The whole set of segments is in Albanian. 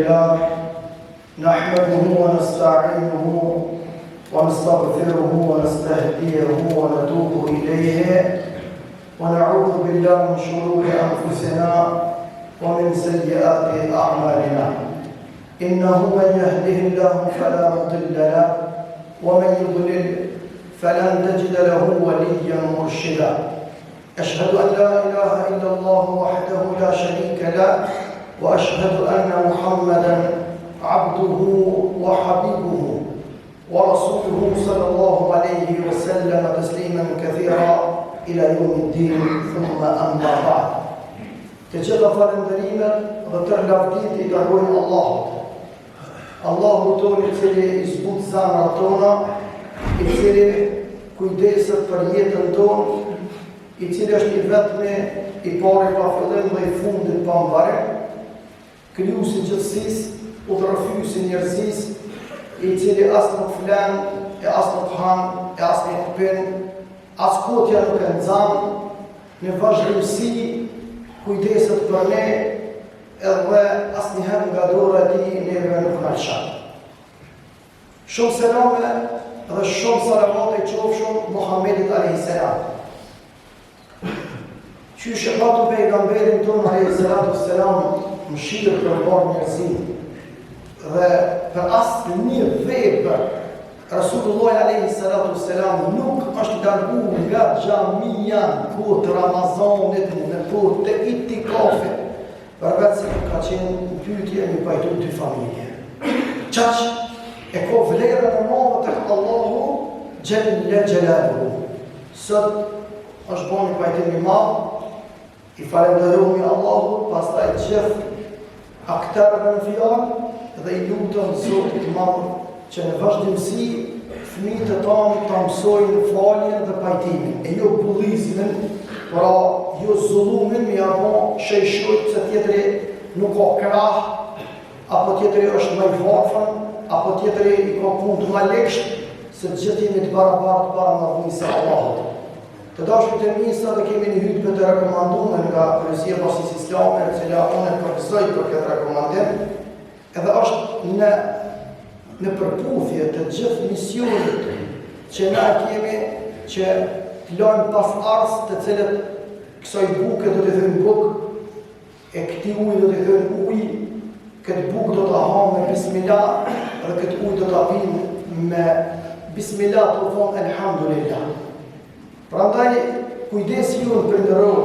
لله نحمده ونستعينه ونستغفره ونستهديه ونتوب إليه ونعوذ بالله من شرور أنفسنا ومن سيئات أعمالنا إنه من يهده الله فلا مضل له ومن يضلل فلن تجد له وليا مرشدا أشهد أن لا إله إلا الله وحده لا شريك له وأشهد أن محمدا عبده وحبيبه ورسوله صلى الله عليه وسلم تسليما كثيرا إلى يوم الدين ثم أما بعد تجد falënderimet dhe tërë lavdit I darojnë Allahut. Allahu tonë I cili I zbut zemrat tona, I cili kujdeset për jetën tonë, I cili është I vetmi, I pari pa fillim dhe I fundit pa mbarrim, krijuesi gjithësisë, udhërrëfyesi njerëzisë, I cili as nuk flan, e as nuk han, e as nuk pin, as kotja nuk e nxan, në vazhdimsi kujdeset për ne, edhe asnjëherë nga dora e tij neve nuk na lëshon. Shumë selame dhe shumë salavate I qofshin Muhammedit alayhis salam. Qysh e patu pejgamberin tonë alayhis salam mëshirë për bërë njerëzim dhe për asnjë vepër Rasulullah alayhis salam nuk është dërguar nga xhamia kohë Ramazanit në kohë të itikafit, përveç se ka qenë pyetje një pajtu dy familje. Çaq e ka vlerën e madhe tek Allahu Jalla Jalaluhu. Sot është bën një pajtim I madh, I falenderojmë Allahut, pastaj gjithë aktarëve në fjalë dhe I lutëm Zotit të Madh që në vazhdimsi fëmijët e tanë të mësojnë faljen dhe pajtimin, e jo bullizmin, pra jo zullumin, mi apo shejshojt se tjetëri nuk ka krah, apo tjetëri është më I varfën, apo tjetëri I ka punë të më lekshtë, se gjithë jemi të barabartë para madhënisë e Allahut. Të dashur të misa dhe kemi një hutbë të rekomanduar nga Kryesia e Bashkisë Islame, e cila unë përgëzoj për këtë rekomandim, edhe është në përputhje të gjithë misionit që na kemi që të lajmë pas ars të cilët kësaj buke do të thënë bukë, e këti ujë do të thënë ujë, këtë bukë do të hamë me bismillah dhe këtë ujë do të apim me bismillah të thonë elhamdulillah. Prandaj kujdesi ju në prindëror,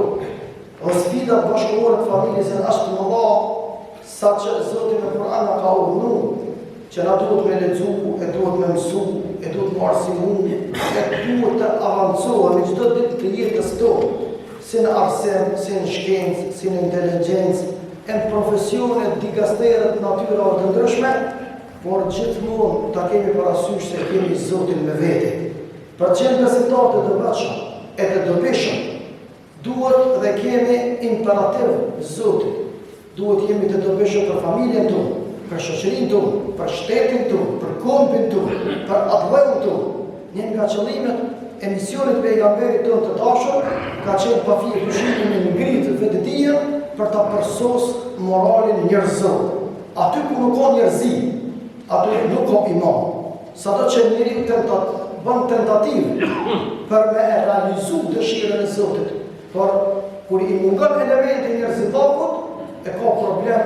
o sfida bashkëore të familjes e ashtë të mëdha, sa që Zoti në Kur'an ka urdhëruar që na duhet me lexu, e duhet me mësu, e duhet me arsimu, e duhet të avancohemi çdo ditë të jetës tonë, si në arsim, si në shkencë, si në inteligjencë, e në profesionet, dikasteret, natyrave të ndryshme, por gjithmonë ta kemi parasysh se kemi Zotin me vete. Për qenë besimtar të devotshëm e të dobishëm, duhet dhe kemi imperativ Zotit. Duhet jemi të dobishëm për familjen tonë, për shoqërinë tonë, për shtetin tonë, për kombin tonë, për atë tonë. Një nga qëllimet e misionit pejgamberit tonë të dashur ka qenë pa fije dyshimin me ngritë vetëdijen për ta përsosur moralin njerëzor. Aty ku nuk ka njerëzi, aty nuk ka iman. Sado që njeriu bën tentativë për me e realizu dëshirën e Zotit, por kur I mungon elementi njerëzitakut, e ka problem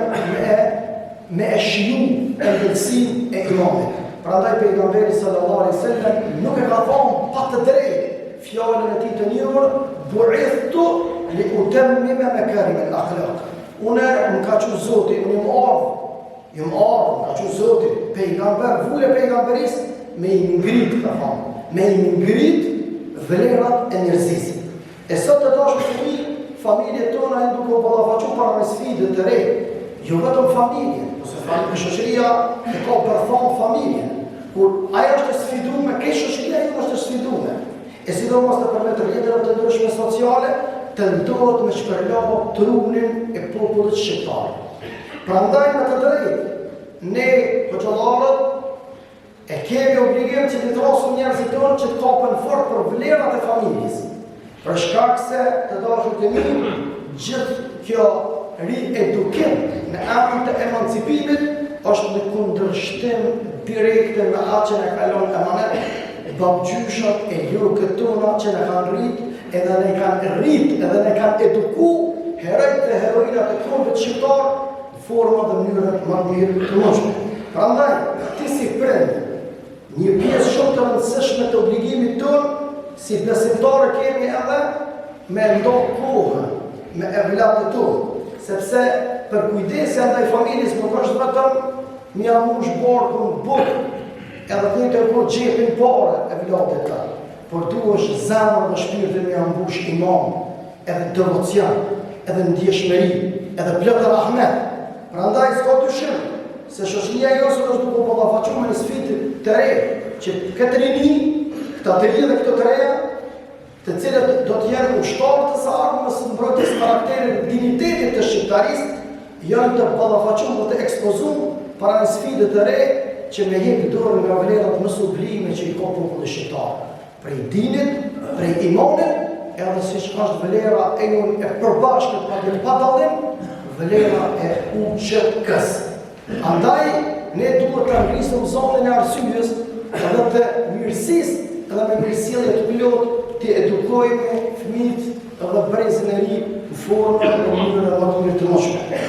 me e shiju e ndëlsin e imamit. Prandaj pejgamberi sallallahu alaihi wasallam nuk e ka thonë pa të drejtë fjalën e tij të njohur, bu'ithtu li utammima makarim al-akhlaq. Unë më ka thënë Zoti, unë më ka thënë Zoti, pejgamber, vule pejgamberisë me I ngrit ka thonë, me I ngrit vlerat e njerëzisë. E sot të dashur fëmijë, familjet tona janë duke u ballafaqur para me sfidë të re. Jo vetëm familje, ose shoqëria e ka përfond familje. Kur ajo është e sfiduar, ke shoqëria jo është e sfiduar. E sidomos të përmet rrjeteve të ndryshme sociale, tentohet me shpërlahë trunin e popullit shqiptar. Prandaj me të drejtë, ne hoxhallarët e kemi obligim që të trosim njerëzit tonë që të kapen fort për vlerat e familjes. Për shkak se të dashur të mi, gjithë kjo riedukim në emër të emancipimit është në kundërshtim direkte me atë që ne kalon emanet, babgjyshat e lurkët tona që ne kanë rrit, edhe ne kanë rrit, edhe ne kanë eduku herojt dhe heroinat e kombit shqiptar në forma dhe mënyrën më të mirë të mundshme. Prandaj, ti si prind, një pjesë shumë të rëndësishme të obligimit tonë, si besimtarë kemi edhe me ndo kohën, me evlatët tonë, sepse për kujdesja ndaj familjes nuk është vetëm një amush barkun bukë, edhe të një të kur gjepin pare evlatët ta, por du është zemër dhe shpirtin me ambush imam, edhe devocian, edhe ndjeshmëri, edhe plot e rahmet. Prandaj s'ka dyshim se shoqëria jote është duke ballafaqur me sfidë të re, që këtë rini, këta të ri dhe këto të reja, të cilët do të jenë ushtarë të së ardhmës së mbrojtjes së karakterit dhe dinjitetit të shqiptarisë, janë të ballafaqur dhe të ekspozuar para një sfide të re që me jep dorë nga vlerat më sublime që i ka populli shqiptar. Prej dinit, prej imanit, edhe siç është vlera e unë e përbashkët pa dallim, vlera e UÇK-s. Andaj, ne duhet të ngrisim zonën e arsyes edhe të mirësisë edhe me mirësjellje të plot të edukojmë fëmijët edhe brezën e ri në forma dhe mënyrë më të mirë të mundshme.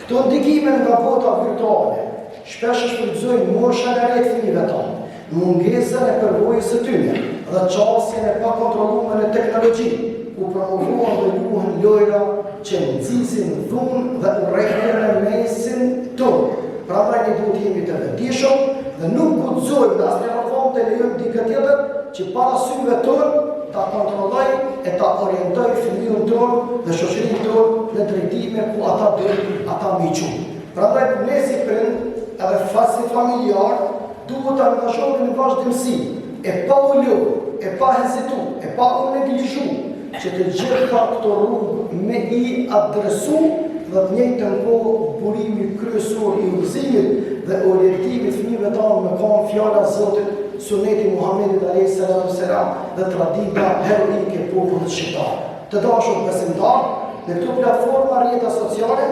Këto ndikime nga bota virtuale shpesh shfrytëzojnë moshën e re të fëmijëve tonë, mungesën e përvojës së tyre dhe qasjen e pakontrolluar në teknologji, ku promovuan dhe luhen lojra që nxisin dhunë dhe urrejtjen në mesin tonë. Prandaj ne duhet jemi të vetëdijshëm dhe nuk guxojmë asnjë rrugë të lejojmë dikë tjetër që para syve tonë ta kontrolloj e ta orientoj fëmijën tonë dhe shoqërinë tonë në drejtime ku ata duhet ata më quajnë. Prandaj ne si prind edhe fasi familjar duhet të angazhohemi në vazhdimsi, e pa u lënë, e pa hezitu, e pa u neglizhu, që të gjitha këto rrugë me i adresu dhe të njëjtën kohë burimi kryesor i udhëzimit dhe orientimit fëmijëve tonë me kanë fjala e Zotit, Suneti Muhamedit alayhis salam dhe tradita heroike e popullit shqiptar. Të dashur besimtar, në këto platforma rrjeta sociale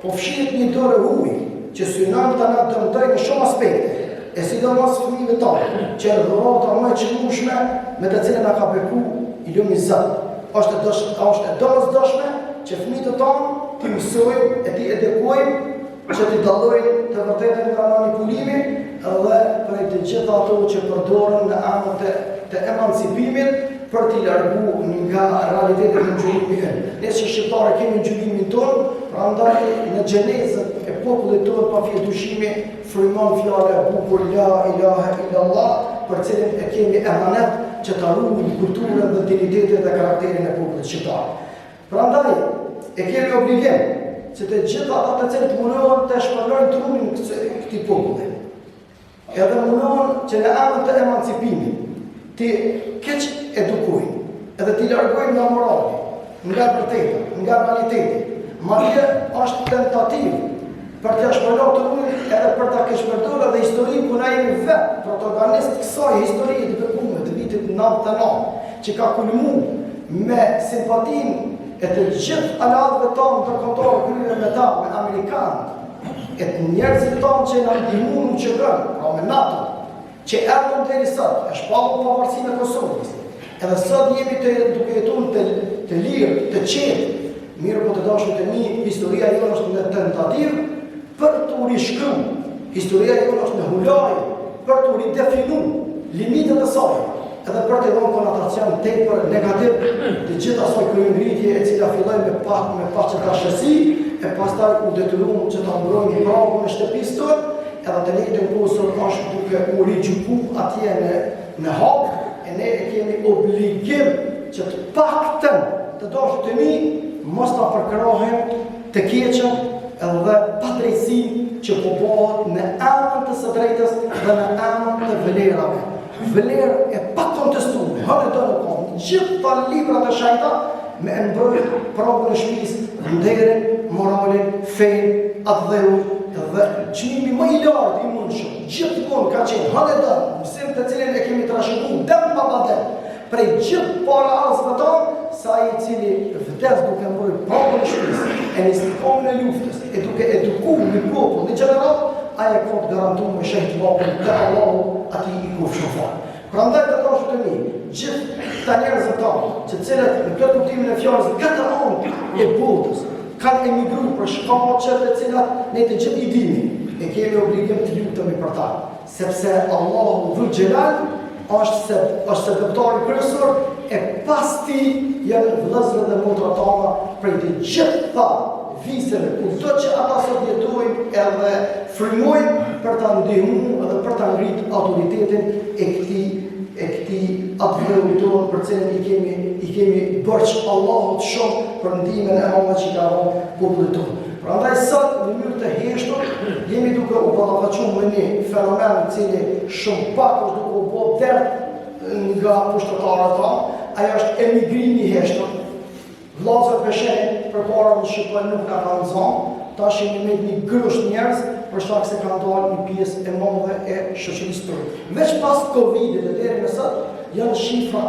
po fshihet një dorë huaj që synon të na dëmtojë në shumë aspekte, e sidomos fëmijëve tonë, që dhurata më e çmueshme me të cilën na ka beku Ilumi Zot. Është e domosdoshme që fëmijët tonë të mësojnë e të edukojnë që të dallojnë të vërtetën nga manipulimi dhe prej të gjitha ato që përdoren në anët të emancipimit për t'i largu nga realitetet e ngjyrimit. Ne si shqiptarë kemi ngjyrimin tonë, prandaj në gjenezën e popullit tonë pa fjalë dyshimi frymon fjala e bukur la ilaha illallah, për cilën e kemi emanet që ta ruajmë kulturën dhe identitetin dhe karakterin e popullit shqiptar. Prandaj e kemi obligim që të gjitha ata të cilët mundohen të shpërblojnë trunin këtij populli, edhe mundohen që në anën të emancipimit të keq edukojnë, edhe të largojnë nga morali, nga vërteta, nga realiteti. Madje është tentativë për të shpërblyer trunin edhe për ta keqpërdorur edhe historinë ku na jemi vetë protagonistë kësaj historie të bekuar të vitit 99, që ka kulmuar me simpatinë e të gjithë alatëve tonë të kontorë kryve me ta, me Amerikanët, e të njerëzit tonë që në ndihmuar në UÇK-n, pra me NATO, që erdhën deri sot, e shpallën pavarësinë e Kosovës. Edhe sot jemi duke jetuar të lirë, të qetë. Mirë po të dashur të mi, historia jonë është në tentativë për të rishkruar. Historia jonë është në hulaj për të ridefinuar limitet e saj, edhe për të dhënë konotacion tepër negativ të gjithë asaj kryengritje e cila filloi me paqëdashësi e pastaj u detyruam që ta mbrojmë prapë në shtëpisë tonë, edhe të lejtë Kosovë është duke u rigjikuar atje në hap, e ne kemi obligim që të paktën të dashur të mi mos ta përkrahem të keqen edhe padrejtësinë që po bëhet në anën të së drejtës dhe në anën të vlerave. Vlerë e pakontestueshme, hënë do të kom gjithë ta librat e shajta me mbrojt prapën e shtëpisë, nderin, moralin, fenë, atdhëun dhe çmimi më i lartë i mundshëm. Gjithmonë ka qenë hënë do, mësim të cilën e kemi trashëguar dëm pa dëm, prej gjithë paraardhësve tonë, sa i cili vdes duke mbrojt prapën e shtëpisë, e në stikom në luftës, e duke edukuar në popull në gjeneral, aje ka të garantu me shëjt vapën dhe Allahu ati i kufë shumë falë. Prandaj të dashur të mi, gjithë këta njerëzit tanë, që cilët në këtë kuptimin e fjalës këtë anë e botës, kanë emigruar për shkaqe të cilat ne të gjithë i dini, e kemi obligim të lutemi për ta, sepse Allahu Dhul Xhelal është sebeptari kryesor e pas ti janë vëllezërit dhe motrat tona prej të gjitha viseve, kudo që ata sot jetojnë edhe frymojnë për ta ndihmuar edhe për ta ngritur autoritetin e këtij adhuruari tonë për cilën i kemi bërç Allahut shumë për ndihmën e madhe që ka dhënë popullit tonë. Prandaj sot në mënyrë të heshtur jemi duke u ballafaquar me një fenomen i cili shumë pak është duke u bë dert nga pushtetarët tonë, ajo është emigrimi i heshtur. Vllazër peshen përpara në Shqipëri nuk ka kanë zonë, tash jemi me një grusht njerëz për shkak se kanë dalë një pjesë e madhe e shoqërisë tonë. Veç pas Covidit dhe deri më sot janë shifra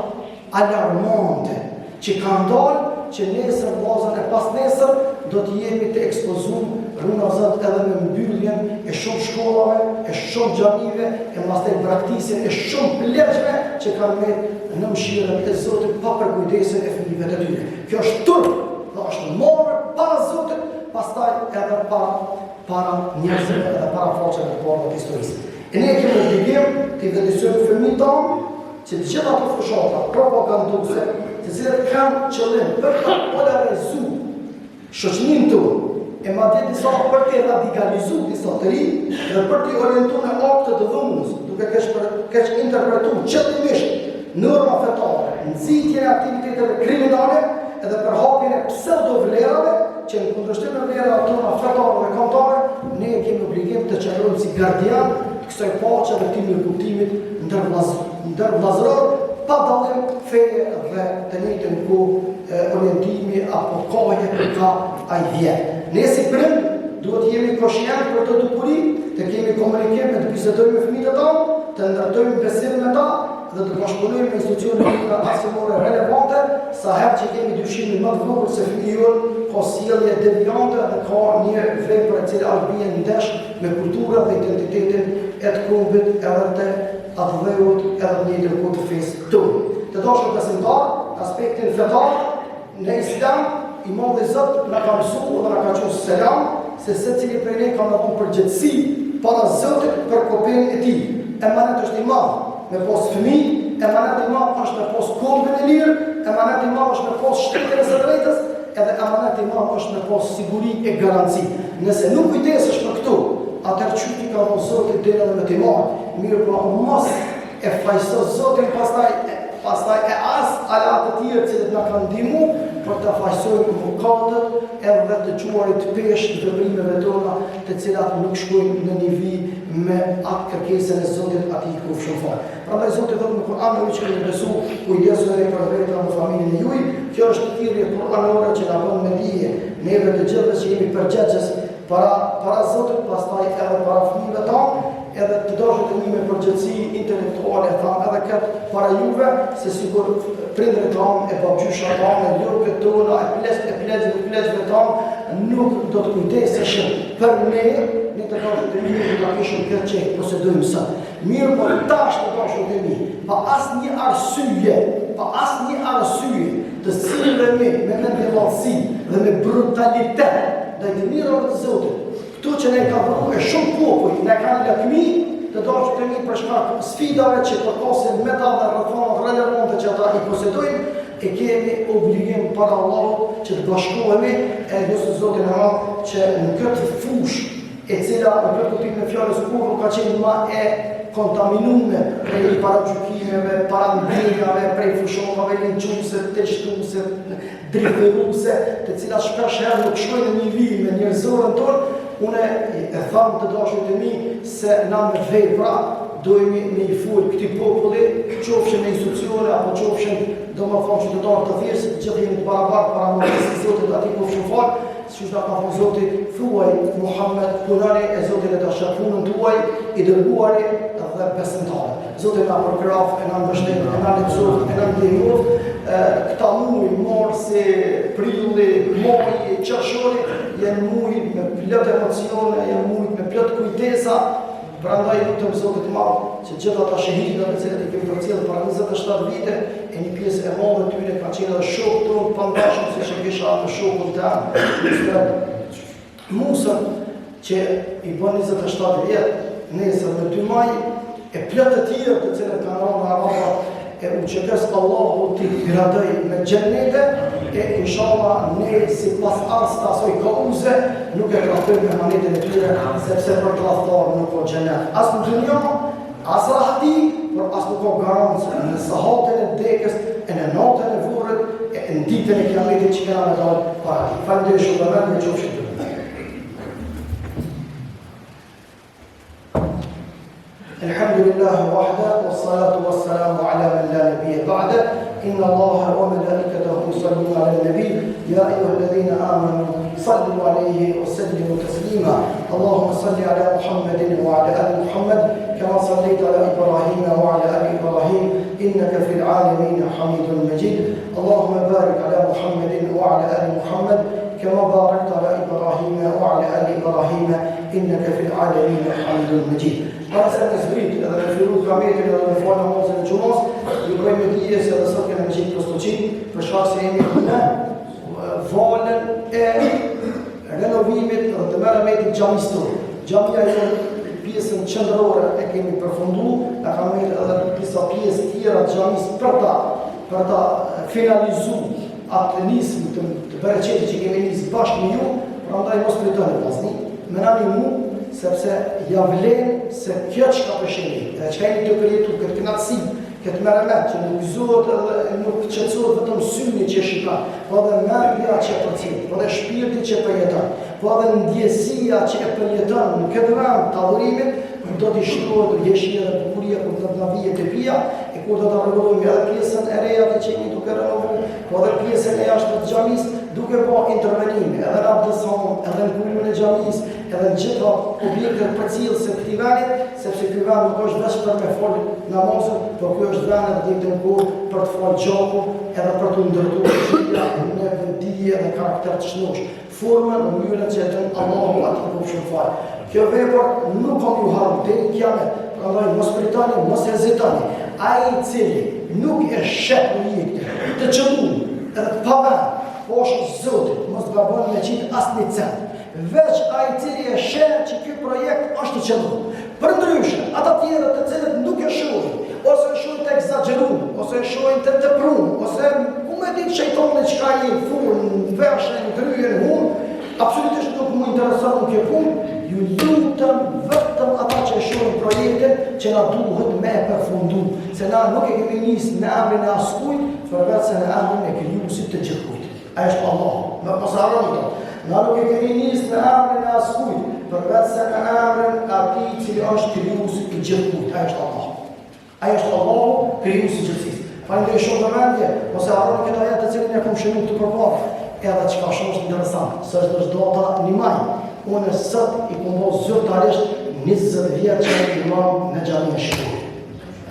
alarmante që kanë dalë që nesër vllazën e pas nesër do të jemi të ekspozuar rruna zot edhe me mbylljen e shumë shkollave, e shumë xhamive, e pastaj braktisjen e shumë pleqshme që kanë me në mëshirën e Zotit pa përkujdesin e fëmijëve të tyre. Kjo është turp, do është morë para Zotit, pastaj edhe para njerëzve edhe para forcave të parë të historisë. E ne kemi obligim të vëdësojmë fëmijët tonë që të gjitha ato fushata propaganduese, të cilat kanë qëllim për të polarizuar shoqërinë tonë, e madje disa për të radikalizuar disa të rinj dhe për të orientuar në akte të dhunës, duke keq interpretuar qëllimisht norma fetare, nxitjen e aktiviteteve kriminale edhe për hapjen e pseudo-vlerave që në kundërshtim me vlerat tona fetare dhe kombëtare, ne kemi obligim të qëndrojmë si gardian të kësaj paqe dhe këtij mirëkuptimit ndërvllazëror, pa dallim feje dhe të njëjtën kohë orientimi apo kohë për ka ai vjet. Ne si prind duhet jemi koshient për të dukuri, të kemi komunikim me të bisedojmë me fëmijët tonë, të ndërtojmë besimin me ta dhe të bashkëpunojmë me institucionet arsimore relevante, sa herë që kemi dyshimin më të vogël se fëmiu ka sjellje deviante dhe ka një vepër e cila bie ndesh me kulturën dhe identitetin e të kombit edhe të adhuruarit edhe në një kohë të fesë tonë. Të dashur besimtar, aspektin fetar në Islam, Imam dhe Zot na ka mësuar dhe na ka thënë selam se secili prej ne ka dhënë përgjegjësi para Zotit për kopjen e tij. Emanet është i madh me pas fëmijë, emanet i madh është me pas kombin e lirë, emanet i madh është me pas shtetin e së drejtës, edhe emanet i madh është me pas siguri e garanci. Nëse nuk kujdesesh për këto, atëherë çyti ka dhënë Zoti deri edhe me të marr. Mirë, po mos e fajso Zotin pastaj e as ala të tjerë që na kanë ndihmu për të faqësojmë mëkatet edhe të quarit pesh të veprimeve tona, të cilat nuk shkojnë në nivi me atë kërkesën e Zotit ati i kufshëm fal. Prandaj Zoti thotë në Kur'an në që ne besu kujdesuni për vetën në familjen e juaj. Kjo është thirrje kuranore që na bën me dije neve të gjithë që jemi përgjegjës para Zotit, pastaj edhe para fëmijëve tonë, edhe të dashur të një me përgjithësi intelektuale, thamë edhe këtë para juve, se sikur prindërit tonë, e babgjysha tonë, e lopët tona, e plegjëve tonë, nuk do të kujdeseshin për ne të dashur të një të kishim këtë që posedojmë sot. Mirë, po tash të dashur të një, pa asnjë arsye të sillemi me mendjellësi dhe me brutalitet ndaj të mirëve të Zotit. Këto që ne ka bërë e shumë popull, ne kanë lakmi të dashur të një për shkak sfidave që përkosin me ta dhe rrethonat relevante që ata i posedojnë, e kemi obligim para Allahut që të bashkohemi e lutem Zotin e Madh që në këtë fushë e cila në këtë kuptim në fjalës kurrë ka qenë më e kontaminuar prej paragjykimeve, parandinjave, prej fushonave ligjuse, testuese, drejtuese, të cilat shpesh herë nuk shkojnë në nivel me njerëzorën tonë. Unë e thamë të dashur të mi se na me vepra dojmë me i full këti populli, qofshin në institucione apo qofshin domethënë qytetarë të thjeshtë, të gjithë jemi të barabartë para mëdhësisë së Zotit ati qofshin fal, siç na ka thënë Zoti, thuaj Muhammed, punani e Zotit e dashur punën tuaj, i dërguari dhe besimtarë. Zoti na përkraf, e na mbështet, e na lexoj, e na ndihmon. Këta muaj marsi, prilli, maji, qershori janë muaj me plot emocione, janë muaj me plot kujtesa. Prandaj lutëm Zotit Madh që gjithë ata shahidë të cilët i kemi përcjellë para 27 vite e një pjesë e madhe tyre ka qenë edhe shokë tonë pandashëm siç e kisha në shokun tim. Musa që i bën 27 vjet, nesër në 2 maj e plot të tjerë të cilët kanë rënë në Araba e u qëtës Allahu t'i gradoj me gjennete e inshallah ne si pas ars të asoj kauze nuk e krahtojmë me manetin e tyre sepse për krahtar nuk o gjennet. As në dunja, as rahati, por as nuk o garancë në sahatën e dekës e në natën e vorët e në ditën e kiametit që kena me dalë para ti. Falemderit shumë dhe mendje që fshit. الحمد لله وحده والصلاة والسلام على من لا نبي بعده إن الله وملائكته يصلون على النبي يا أيها الذين آمنوا صلوا عليه وسلموا تسليما اللهم صل على محمد وعلى آل محمد كما صليت على إبراهيم وعلى آل إبراهيم إنك في العالمين حميد مجيد اللهم بارك على محمد وعلى آل محمد كما باركت على إبراهيم وعلى آل إبراهيم إنك في العالمين حميد مجيد. Para se të zbrit edhe në fillu kametin edhe në falë namazin e gjumos, ju kërëjmë në dije se edhe sot kene me qitë prostoqin, për shkak se jemi në valën e renovimit dhe të merremetit xhamis tonë. Xhamia e pjesën qendrore e kemi përfundu, në kam edhe disa pjesë tjera xhamis për ta finalizu atë nismë të bereqetit që kemi nisë bashkë me ju, prandaj mos pritoni vllazni, menani mu sepse ja vlen se kjo çka pësheni, edhe çka jeni të përjetu këtë kënaqësi, këtë merremet që nuk gëzohet edhe nuk qetësohet vetëm syni që shikon, po edhe mendja që përcjell, po edhe shpirti që përjeton, po edhe ndjesia që e përjeton në këtë vend të adhurimit, do t'i shtrohet jeshia dhe bukuria kur do të vijë te pia, e kur do ta rregullojmë edhe pjesën e reja që jemi duke renovuar, po edhe pjesën e jashtë të xhamis, duke bërë intervenime, edhe në abdeson, edhe në punën e xhamis, edhe në gjitha objektet përcjellëse të këtij vendi, sepse ky vend nuk është vetëm për me fol namazin, por ky është vend edhe ditën kur për të fol gjakun, edhe për të ndërtuar shija në vendi dhe karakter të shnosh. Forma në mënyrën që e Allahu atë ku shumë fal. Kjo vepër nuk ka ju harru deri kiamet. Prandaj mos pritani, mos hezitoni. Ai I cili nuk e sheh projektin të qëlluar, edhe të pavën, poshtë Zotit, mos gabon me qitë asnjë cent. Veç ai I cili e sheh që ky projekt është I qëlluar. Përndryshe, ata tjerë të cilët nuk e shohin, ose e shohin të egzageruar, ose e shohin të tepruar, ose ku më ditë shejtoni çka I fun, veshën, gryën, absolutisht nuk më intereson kjo punë, ju lutem vetëm ata që e shohin projektin që na duhet me përfundu, se na nuk e kemi nisë në emrin e askujt, përveç se në emrin e krijuesit të gjithkujt. Ai është Allahu. Mos harroni këtë. Na nuk e kemi nisë në emrin e askujt, përveç se në emrin e atij I cili është krijuesi I gjithkujt. Ai është Allahu. Ai është Allahu, krijuesi I gjithësisë. Falenderoj shumë për mendje, mos e harroni këtë ajet të cilin e kam shënuar të përpara. Edhe që ka shumë interesant, së është data 1 maj, unë sot I kom bërë zyrtarisht 20 vjetë që imam në xhamin e Shqipërisë.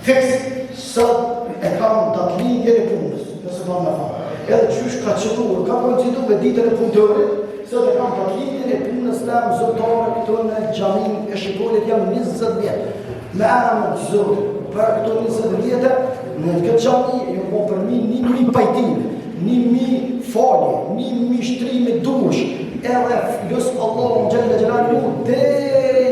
Fiks, sot e kam datëlindjen e punës, nëse pa me fa. Edhe qysh ka qëlluar, ka koincidu me ditën e punëtorit, sot e kam datëlindjen e punës tam zyrtare këtu në xhamin e Shqipërisë, jam 20 vjetë. Me emër të Zotit, për këto 20 vjetë, në këtë xhami ju po për mi 1000 pajtime. 1000 falje, 1000 shtrime dush, edhe lusë Allahu Gjelle Gjelalu deri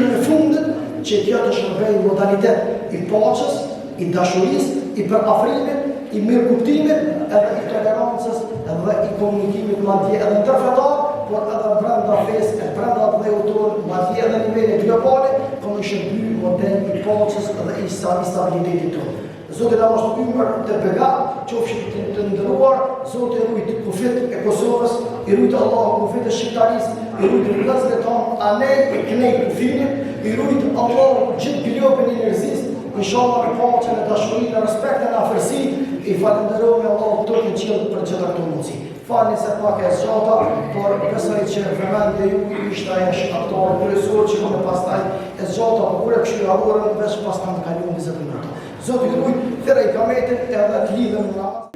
në fundit që kjo të shërbej modalitet I paqës, I dashurisë, I përafrimit, I mirëkuptimit, edhe I tolerancës, edhe I komunikimit madje edhe ndërfetar, por edhe brenda fesë, brenda dhe autorin, madje edhe nivele globale, kom I shërby model I paqës edhe I stabilitetit tonë. Zotë na mos ymër të begat, qofshin të ndëruar, Zotë rujt kufit e Kosovës, I rujt Allahu kufit e shqiptarisë, I rujt vëllezërit tonë anej e kënej kufinit, I rujt Allahu gjithë globin e njerëzisë, inshallah me paqen e dashurinë e respektin e afërsinë, I falenderojmë Allahu tokën qiell për gjitha këto mundësi. Falni se pak e zgjata, por besoj që vëmendja ju ishte ajo shkaktor kryesor që më pastaj e zgjata, por kur e kishë veç pastaj më kaluam 20 minuta. Zoti rujt, thera I kametin edhe të lidhem në namaz.